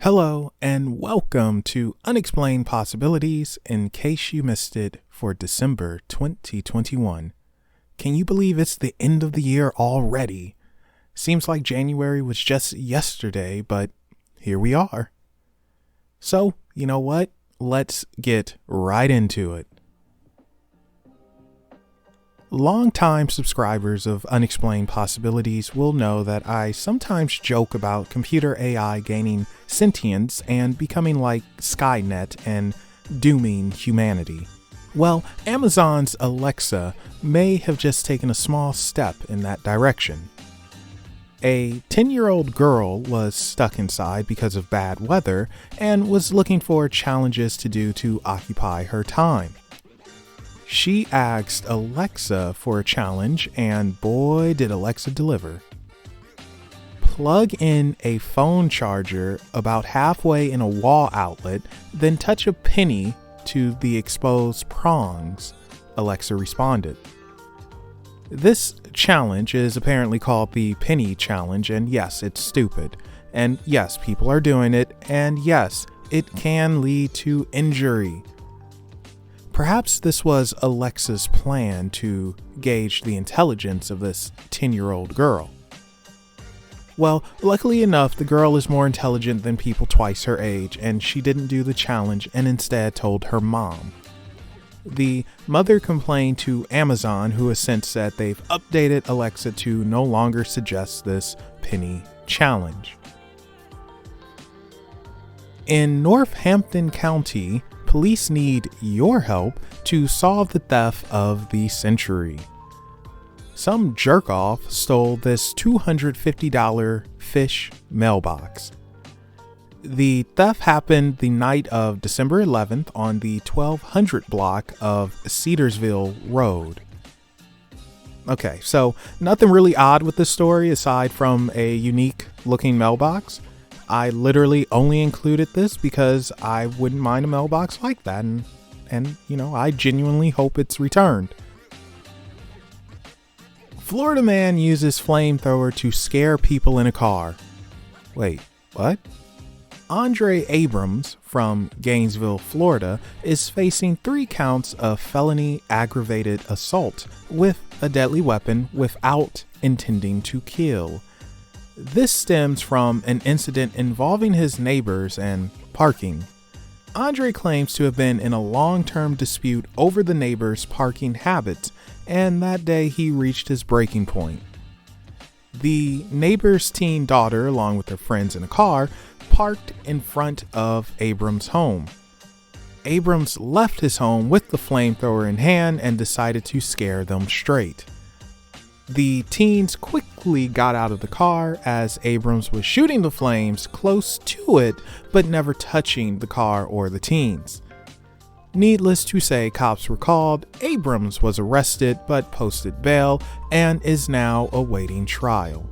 Hello and welcome to Unexplained Possibilities in case you missed it for December 2021. Can you believe it's the end of the year already? Seems like January was just yesterday, but here we are. So, you know what? Let's get right into it. Longtime subscribers of Unexplained Possibilities will know that I sometimes joke about computer AI gaining sentience and becoming like Skynet and dooming humanity. Well, Amazon's Alexa may have just taken a small step in that direction. A 10-year-old girl was stuck inside because of bad weather and was looking for challenges to do to occupy her time. She asked Alexa for a challenge, and boy, did Alexa deliver. Plug in a phone charger about halfway in a wall outlet, then touch a penny to the exposed prongs, Alexa responded. This challenge is apparently called the Penny Challenge, and yes, it's stupid. And yes, people are doing it, and yes, it can lead to injury. Perhaps this was Alexa's plan to gauge the intelligence of this 10-year-old girl. Well, luckily enough, the girl is more intelligent than people twice her age, and she didn't do the challenge and instead told her mom. The mother complained to Amazon, who has since said they've updated Alexa to no longer suggest this penny challenge. In Northampton County, police need your help to solve the theft of the century. Some jerk-off stole this $250 fish mailbox. The theft happened the night of December 11th on the 1200 block of Cedarsville Road. Okay, so nothing really odd with this story aside from a unique looking mailbox. I literally only included this because I wouldn't mind a mailbox like that, and I genuinely hope it's returned. Florida man uses flamethrower to scare people in a car. Wait, what? Andre Abrams from Gainesville, Florida, is facing 3 counts of felony aggravated assault with a deadly weapon without intending to kill. This stems from an incident involving his neighbors and parking. Andre claims to have been in a long-term dispute over the neighbors' parking habits, and that day he reached his breaking point. The neighbor's teen daughter, along with her friends in a car, parked in front of Abrams' home. Abrams left his home with the flamethrower in hand and decided to scare them straight. The teens quickly got out of the car as Abrams was shooting the flames close to it, but never touching the car or the teens. Needless to say, cops were called, Abrams was arrested but posted bail and is now awaiting trial.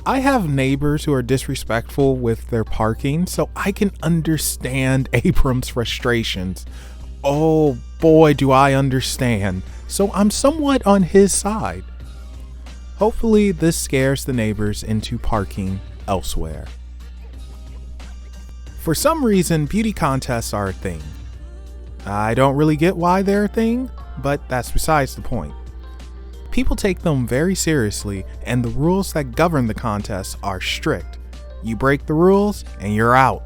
I have neighbors who are disrespectful with their parking, so I can understand Abrams' frustrations. Oh boy, do I understand. So I'm somewhat on his side. Hopefully this scares the neighbors into parking elsewhere. For some reason, beauty contests are a thing. I don't really get why they're a thing, but that's besides the point. People take them very seriously, and the rules that govern the contests are strict. You break the rules and you're out.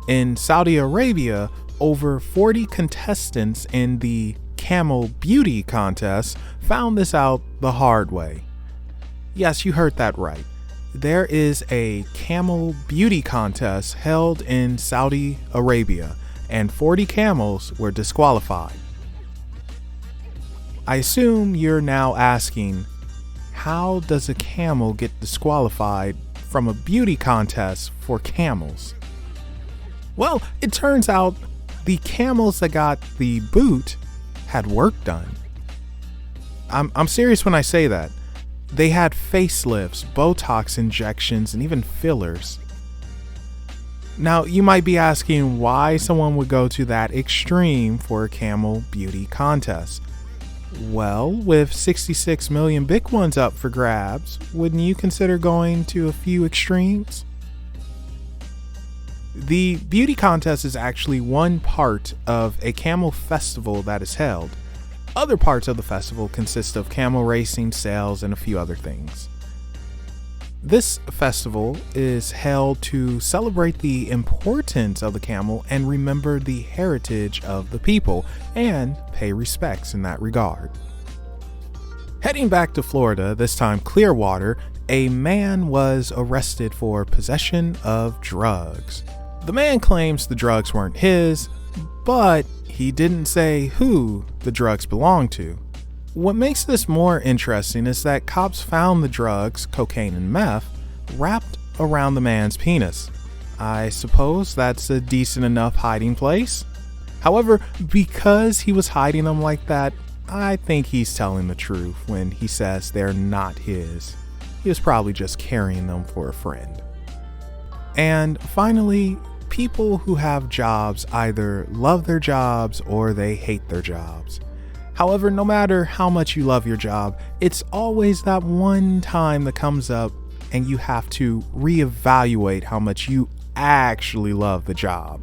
In Saudi Arabia, over 40 contestants in the camel beauty contest found this out the hard way. Yes, you heard that right. There is a camel beauty contest held in Saudi Arabia, and 40 camels were disqualified. I assume you're now asking, how does a camel get disqualified from a beauty contest for camels? Well, it turns out the camels that got the boot had work done. I'm serious when I say that. They had facelifts, Botox injections, and even fillers. Now, you might be asking why someone would go to that extreme for a camel beauty contest. Well, with 66 million big ones up for grabs, wouldn't you consider going to a few extremes? The beauty contest is actually one part of a camel festival that is held. Other parts of the festival consist of camel racing, sales, and a few other things. This festival is held to celebrate the importance of the camel and remember the heritage of the people and pay respects in that regard. Heading back to Florida, this time Clearwater, a man was arrested for possession of drugs. The man claims the drugs weren't his, but he didn't say who the drugs belonged to. What makes this more interesting is that cops found the drugs, cocaine and meth, wrapped around the man's penis. I suppose that's a decent enough hiding place. However, because he was hiding them like that, I think he's telling the truth when he says they're not his. He was probably just carrying them for a friend. And finally, people who have jobs either love their jobs or they hate their jobs. However, no matter how much you love your job, it's always that one time that comes up and you have to reevaluate how much you actually love the job.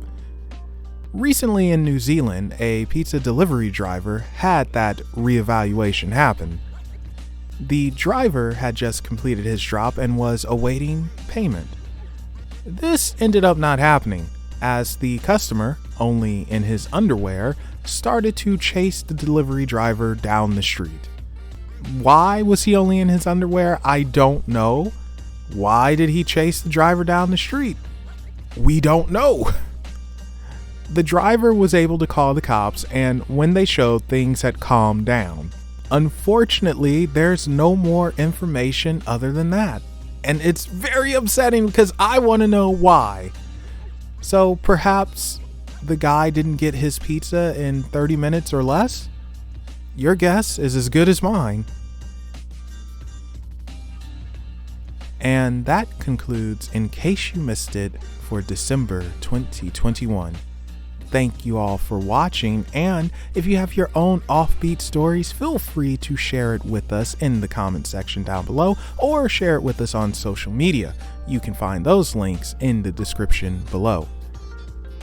Recently in New Zealand, a pizza delivery driver had that reevaluation happen. The driver had just completed his drop and was awaiting payment. This ended up not happening, as the customer, only in his underwear, started to chase the delivery driver down the street. Why was he only in his underwear? I don't know. Why did he chase the driver down the street? We don't know. The driver was able to call the cops, and when they showed, things had calmed down. Unfortunately, there's no more information other than that. And it's very upsetting because I want to know why. So perhaps the guy didn't get his pizza in 30 minutes or less? Your guess is as good as mine. And that concludes In Case You Missed It for December 2021. Thank you all for watching, and if you have your own offbeat stories, feel free to share it with us in the comment section down below or share it with us on social media. You can find those links in the description below.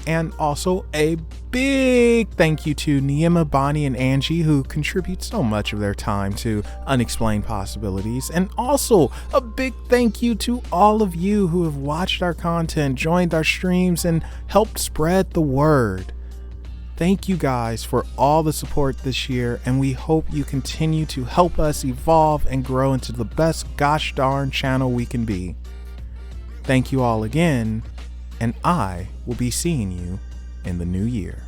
And also a big thank you to Niema, Bonnie, and Angie, who contribute so much of their time to Unexplained Possibilities. And also a big thank you to all of you who have watched our content, joined our streams, and helped spread the word. Thank you guys for all the support this year, and we hope you continue to help us evolve and grow into the best gosh darn channel we can be. Thank you all again, and I will be seeing you in the new year.